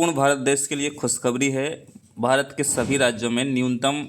संपूर्ण भारत देश के लिए खुशखबरी है। भारत के सभी राज्यों में न्यूनतम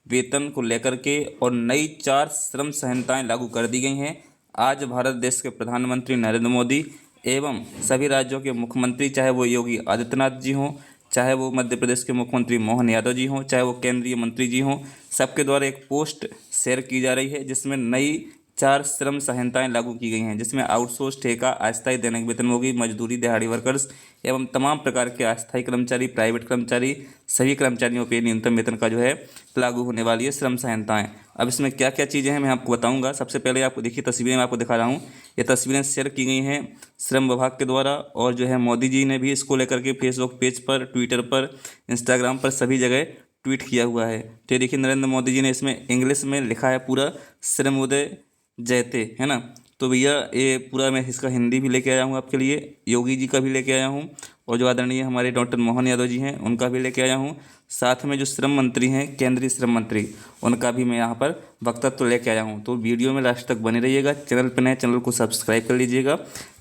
वेतन को लेकर के और नई 4 श्रम संहिताएं लागू कर दी गई हैं। आज भारत देश के प्रधानमंत्री नरेंद्र मोदी एवं सभी राज्यों के मुख्यमंत्री, चाहे वो योगी आदित्यनाथ जी हों, चाहे वो मध्य प्रदेश के मुख्यमंत्री मोहन यादव जी हों, चाहे वो केंद्रीय मंत्री जी हों, सबके द्वारा एक पोस्ट शेयर की जा रही है जिसमें नई 4 श्रम संहिताएं लागू की गई हैं, जिसमें आउटसोर्स, ठेका, अस्थायी दैनिक वेतनभोगी, मजदूरी, दिहाड़ी वर्कर्स एवं तमाम प्रकार के अस्थायी कर्मचारी, प्राइवेट कर्मचारी, सभी कर्मचारियों के न्यूनतम वेतन का जो है लागू होने वाली है श्रम संहिताएं। अब इसमें क्या क्या चीज़ें हैं मैं आपको बताऊंगा। सबसे पहले आपको देखिए तस्वीरें मैं आपको दिखा रहा हूँ। ये तस्वीरें शेयर की गई हैं श्रम विभाग के द्वारा और जो है मोदी जी ने भी इसको लेकर के फेसबुक पेज पर, ट्विटर पर, इंस्टाग्राम पर सभी जगह ट्वीट किया हुआ है। तो देखिए नरेंद्र मोदी जी ने इसमें इंग्लिश में लिखा है पूरा श्रमोदय जयते, है ना। तो भैया ये पूरा मैं इसका हिंदी भी लेके आया हूँ आपके लिए, योगी जी का भी लेके आया हूँ और जो आदरणीय हमारे डॉक्टर मोहन यादव जी हैं उनका भी लेके आया हूँ। साथ में जो श्रम मंत्री हैं, केंद्रीय श्रम मंत्री, उनका भी मैं यहाँ पर वक्तव्य लेके आया हूँ। तो वीडियो में लास्ट तक बने रहिएगा। चैनल पर नए चैनल को सब्सक्राइब कर लीजिएगा,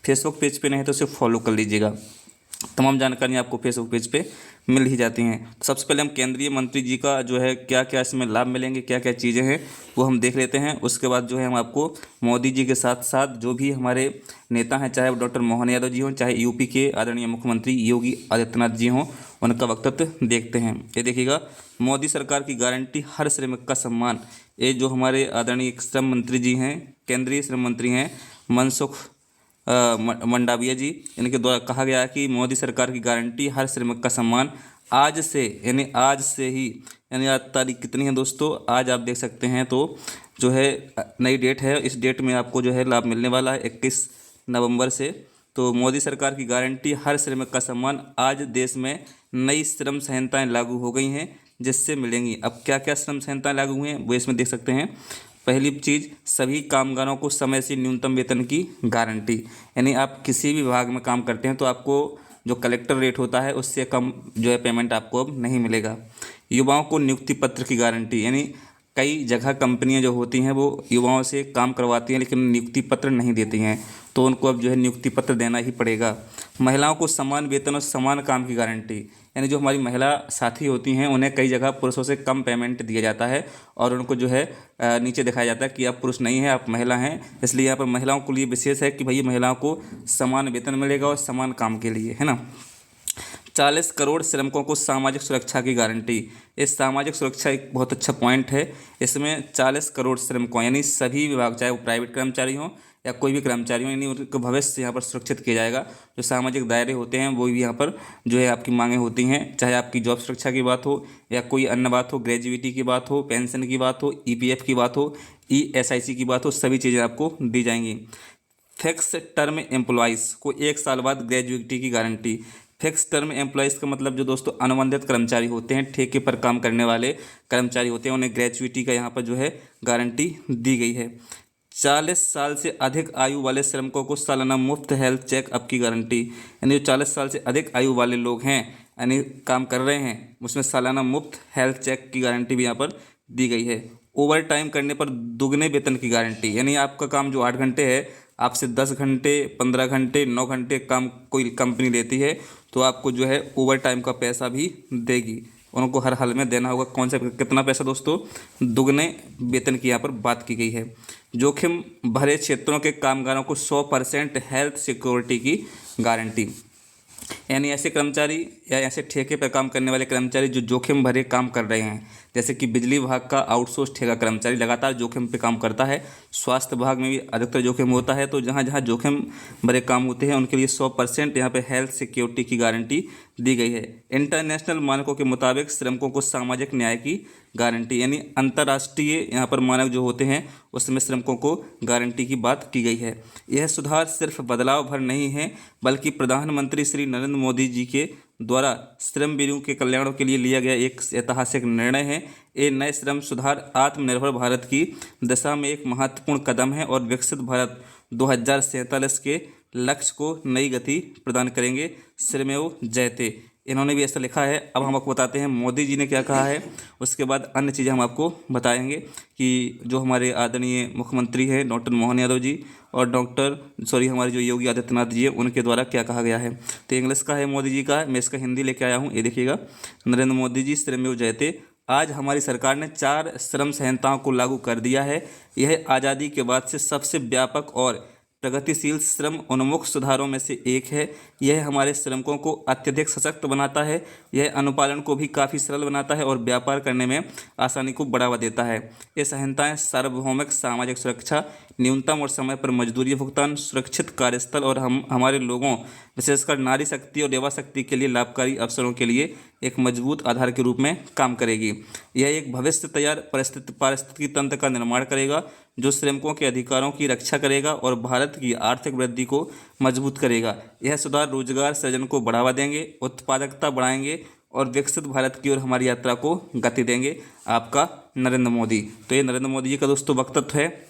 फेसबुक पेज पे नहीं तो उसे फॉलो कर लीजिएगा। तमाम जानकारियाँ आपको फेसबुक पेज पे मिल ही जाती हैं। तो सबसे पहले हम केंद्रीय मंत्री जी का जो है क्या क्या इसमें लाभ मिलेंगे, क्या क्या चीज़ें हैं वो हम देख लेते हैं। उसके बाद जो है हम आपको मोदी जी के साथ साथ जो भी हमारे नेता हैं, चाहे वो डॉक्टर मोहन यादव जी हों, चाहे यूपी के आदरणीय मुख्यमंत्री योगी आदित्यनाथ जी हों, उनका वक्तव्य देखते हैं। ये देखिएगा, मोदी सरकार की गारंटी, हर श्रमिक का सम्मान। ये जो हमारे आदरणीय श्रम मंत्री जी हैं, केंद्रीय श्रम मंत्री हैं मनसुख मंडाविया जी, इनके द्वारा कहा गया है कि मोदी सरकार की गारंटी, हर श्रमिक का सम्मान। आज से यानी आज से ही, यानी आज तारीख कितनी है दोस्तों, आज आप देख सकते हैं। तो जो है नई डेट है, इस डेट में आपको जो है लाभ मिलने वाला है 21 नवंबर से। तो मोदी सरकार की गारंटी, हर श्रमिक का सम्मान। आज देश में नई श्रम संहिताएं लागू हो गई हैं जिससे मिलेंगी। अब क्या क्या श्रम संहिताएं लागू हुई हैं वो इसमें देख सकते हैं। पहली चीज़, सभी कामगारों को समय से न्यूनतम वेतन की गारंटी, यानी आप किसी भी विभाग में काम करते हैं तो आपको जो कलेक्टर रेट होता है उससे कम जो है पेमेंट आपको अब नहीं मिलेगा। युवाओं को नियुक्ति पत्र की गारंटी, यानी कई जगह कंपनियां जो होती हैं वो युवाओं से काम करवाती हैं लेकिन नियुक्ति पत्र नहीं देती हैं, तो उनको अब जो है नियुक्ति पत्र देना ही पड़ेगा। महिलाओं को समान वेतन और समान काम की गारंटी, यानी जो हमारी महिला साथी होती हैं उन्हें कई जगह पुरुषों से कम पेमेंट दिया जाता है और उनको जो है नीचे दिखाया जाता है कि आप पुरुष नहीं हैं, आप महिला हैं। इसलिए यहाँ पर महिलाओं के लिए विशेष है कि भाई महिलाओं को समान वेतन मिलेगा और समान काम के लिए, है ना। 40 करोड़ श्रमिकों को सामाजिक सुरक्षा की गारंटी। इस सामाजिक सुरक्षा एक बहुत अच्छा पॉइंट है। इसमें 40 करोड़ श्रमिकों, यानी सभी विभाग, चाहे वो प्राइवेट कर्मचारी हों या कोई भी कर्मचारी हो, यानी उनका भविष्य यहाँ पर सुरक्षित किया जाएगा। जो सामाजिक दायरे होते हैं वो भी यहाँ पर जो है आपकी मांगें होती हैं, चाहे आपकी जॉब सुरक्षा की बात हो या कोई अन्य बात हो, ग्रेजुएटी की बात हो, पेंशन की बात हो, ईपीएफ की बात हो, ईएसआईसी की बात हो, सभी चीज़ें आपको दी जाएंगी। फिक्स टर्म एम्प्लॉयज़ को 1 साल बाद ग्रेजुएटी की गारंटी। फिक्स टर्म एम्प्लॉयज़ का मतलब जो दोस्तों अनुबंधित कर्मचारी होते हैं, ठेके पर काम करने वाले कर्मचारी होते हैं, उन्हें ग्रेजुएटी का यहाँ पर जो है गारंटी दी गई है। 40 साल से अधिक आयु वाले श्रमिकों को सालाना मुफ्त हेल्थ चेकअप की गारंटी, यानी जो 40 साल से अधिक आयु वाले लोग हैं, यानी काम कर रहे हैं, उसमें सालाना मुफ्त हेल्थ चेक की गारंटी भी यहाँ पर दी गई है। ओवर टाइम करने पर दुगने वेतन की गारंटी, यानी आपका काम जो 8 घंटे है, आपसे 10 घंटे, 15 घंटे, 9 घंटे काम कोई कंपनी लेती है तो आपको जो है ओवर टाइम का पैसा भी देगी, उनको हर हाल में देना होगा। कौन सा कितना पैसा दोस्तों, दुगने वेतन की यहाँ पर बात की गई है। जोखिम भरे क्षेत्रों के कामगारों को 100% हेल्थ सिक्योरिटी की गारंटी, यानी ऐसे कर्मचारी या ऐसे ठेके पर काम करने वाले कर्मचारी जो जोखिम भरे काम कर रहे हैं, जैसे कि बिजली विभाग का आउटसोर्स ठेका कर्मचारी लगातार जोखिम पे काम करता है, स्वास्थ्य विभाग में भी अधिकतर जोखिम होता है, तो जहाँ जहाँ जोखिम भरे काम होते हैं उनके लिए 100% यहाँ पे हेल्थ सिक्योरिटी की गारंटी दी गई है। इंटरनेशनल मानकों के मुताबिक श्रमिकों को सामाजिक न्याय की गारंटी, यानी अंतर्राष्ट्रीय यहाँ पर मानक जो होते हैं उसमें श्रमिकों को गारंटी की बात की गई है। यह सुधार सिर्फ बदलाव भर नहीं है बल्कि प्रधानमंत्री श्री नरेंद्र मोदी जी के द्वारा श्रमजीवियों के कल्याण के लिए लिया गया एक ऐतिहासिक निर्णय है। ये नए श्रम सुधार आत्मनिर्भर भारत की दिशा में एक महत्वपूर्ण कदम है और विकसित भारत 2047 के लक्ष्य को नई गति प्रदान करेंगे। श्रमेव जयते, इन्होंने भी ऐसा लिखा है। अब हम आपको बताते हैं मोदी जी ने क्या कहा है, उसके बाद अन्य चीज़ें हम आपको बताएंगे कि जो हमारे आदरणीय मुख्यमंत्री हैं डॉक्टर मोहन यादव जी और हमारे जो योगी आदित्यनाथ जी हैं उनके द्वारा क्या कहा गया है। तो इंग्लिश का है मोदी जी का, मैं इसका हिंदी लेके आया हूँ, ये देखिएगा। नरेंद्र मोदी जी श्रमेव जयते। आज हमारी सरकार ने 4 श्रम संहिताओं को लागू कर दिया है। यह आज़ादी के बाद से सबसे व्यापक और प्रगतिशील श्रम उन्मुख सुधारों में से एक है। यह हमारे श्रमिकों को अत्यधिक सशक्त बनाता है, यह अनुपालन को भी काफ़ी सरल बनाता है और व्यापार करने में आसानी को बढ़ावा देता है। ये संहिताएं सार्वभौमिक सामाजिक सुरक्षा, न्यूनतम और समय पर मजदूरी भुगतान, सुरक्षित कार्यस्थल और हमारे लोगों विशेषकर नारी शक्ति और युवा शक्ति के लिए लाभकारी अवसरों के लिए एक मजबूत आधार के रूप में काम करेगी। यह एक भविष्य तैयार पारिस्थितिकी तंत्र का निर्माण करेगा जो श्रमिकों के अधिकारों की रक्षा करेगा और भारत की आर्थिक वृद्धि को मजबूत करेगा। यह सुधार रोजगार सृजन को बढ़ावा देंगे, उत्पादकता बढ़ाएंगे और विकसित भारत की ओर हमारी यात्रा को गति देंगे। आपका नरेंद्र मोदी। तो ये नरेंद्र मोदी जी का दोस्तों वक्तव्य है।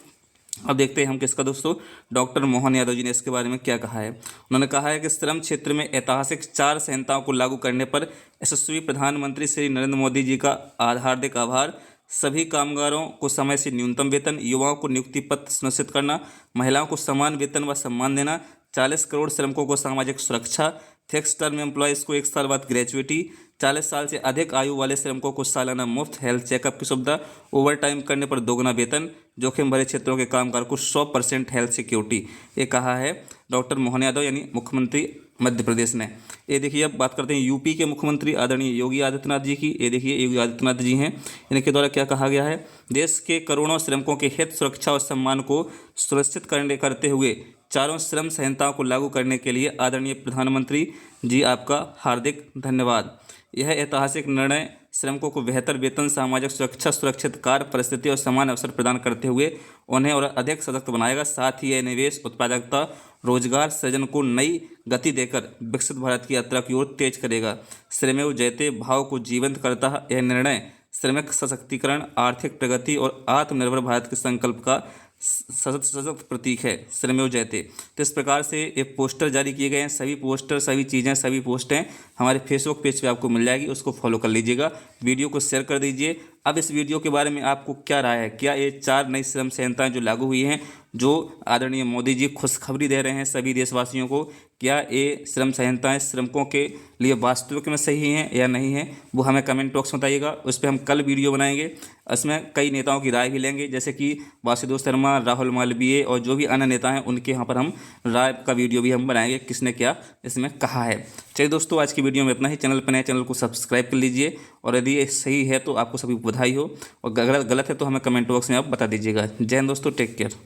अब देखते हैं हम किसका दोस्तों, डॉक्टर मोहन यादव जी ने इसके बारे में क्या कहा है। उन्होंने कहा है कि श्रम क्षेत्र में ऐतिहासिक 4 संहिताओं को लागू करने पर यशस्वी प्रधानमंत्री श्री नरेंद्र मोदी जी का हार्दिक आभार। सभी कामगारों को समय से न्यूनतम वेतन, युवाओं को नियुक्ति पत्र सुनिश्चित करना, महिलाओं को समान वेतन व सम्मान देना, 40 करोड़ श्रमिकों को सामाजिक सुरक्षा, फिक्स टर्म एम्प्लॉयज़ को 1 साल बाद ग्रेजुएटी, 40 साल से अधिक आयु वाले श्रमिकों को सालाना मुफ्त हेल्थ चेकअप की सुविधा, ओवर टाइम करने पर दोगुना वेतन, जोखिम भरे क्षेत्रों के कामगार को 100% हेल्थ सिक्योरिटी। ये कहा है डॉक्टर मोहन यादव यानी मुख्यमंत्री मध्य प्रदेश ने। ये देखिए, अब बात करते हैं यूपी के मुख्यमंत्री आदरणीय योगी आदित्यनाथ जी की। ये देखिए योगी आदित्यनाथ जी हैं, इनके द्वारा क्या कहा गया है। देश के करोड़ों श्रमिकों के हित, सुरक्षा और सम्मान को सुनिश्चित करते हुए 4 श्रम संहिताओं को लागू करने के लिए आदरणीय प्रधानमंत्री जी आपका हार्दिक धन्यवाद। यह ऐतिहासिक निर्णय श्रमिकों को बेहतर वेतन, सामाजिक सुरक्षा, सुरक्षित कार्य परिस्थिति और समान अवसर प्रदान करते हुए उन्हें और अधिक सशक्त बनाएगा। साथ ही यह निवेश, उत्पादकता, रोजगार सृजन को नई गति देकर विकसित भारत की यात्रा की ओर तेज करेगा। श्रमेव जयते भाव को जीवंत करता है। यह निर्णय श्रमिक सशक्तिकरण, आर्थिक प्रगति और आत्मनिर्भर भारत के संकल्प का सशक्त प्रतीक है। श्रमेव जयते। तो इस प्रकार से ये पोस्टर जारी किए गए हैं। सभी पोस्टर, सभी चीज़ें, सभी पोस्टें हमारे फेसबुक पेज पे आपको मिल जाएगी, उसको फॉलो कर लीजिएगा। वीडियो को शेयर कर दीजिए। अब इस वीडियो के बारे में आपको क्या राय है? क्या ये 4 नई श्रम संहिताएं जो लागू हुई हैं, जो आदरणीय मोदी जी खुशखबरी दे रहे हैं सभी देशवासियों को, क्या ये श्रम संहिताएं श्रमिकों के लिए वास्तविक में सही हैं या नहीं हैं, वो हमें कमेंट बॉक्स में बताइएगा। उस पर हम कल वीडियो बनाएंगे। इसमें कई नेताओं की राय भी लेंगे, जैसे कि वासुदेव शर्मा, राहुल मालवीय और जो भी अन्य नेता हैं उनके यहाँ पर हम राय का वीडियो भी हम बनाएंगे, किसने क्या इसमें कहा है। चलिए दोस्तों, आज की वीडियो में इतना ही। चैनल पर नए, चैनल को सब्सक्राइब कर लीजिए और यदि ये सही है तो आपको सभी बधाई हो, और अगर गलत है तो हमें कमेंट बॉक्स में आप बता दीजिएगा। जय हिंद दोस्तों, टेक केयर।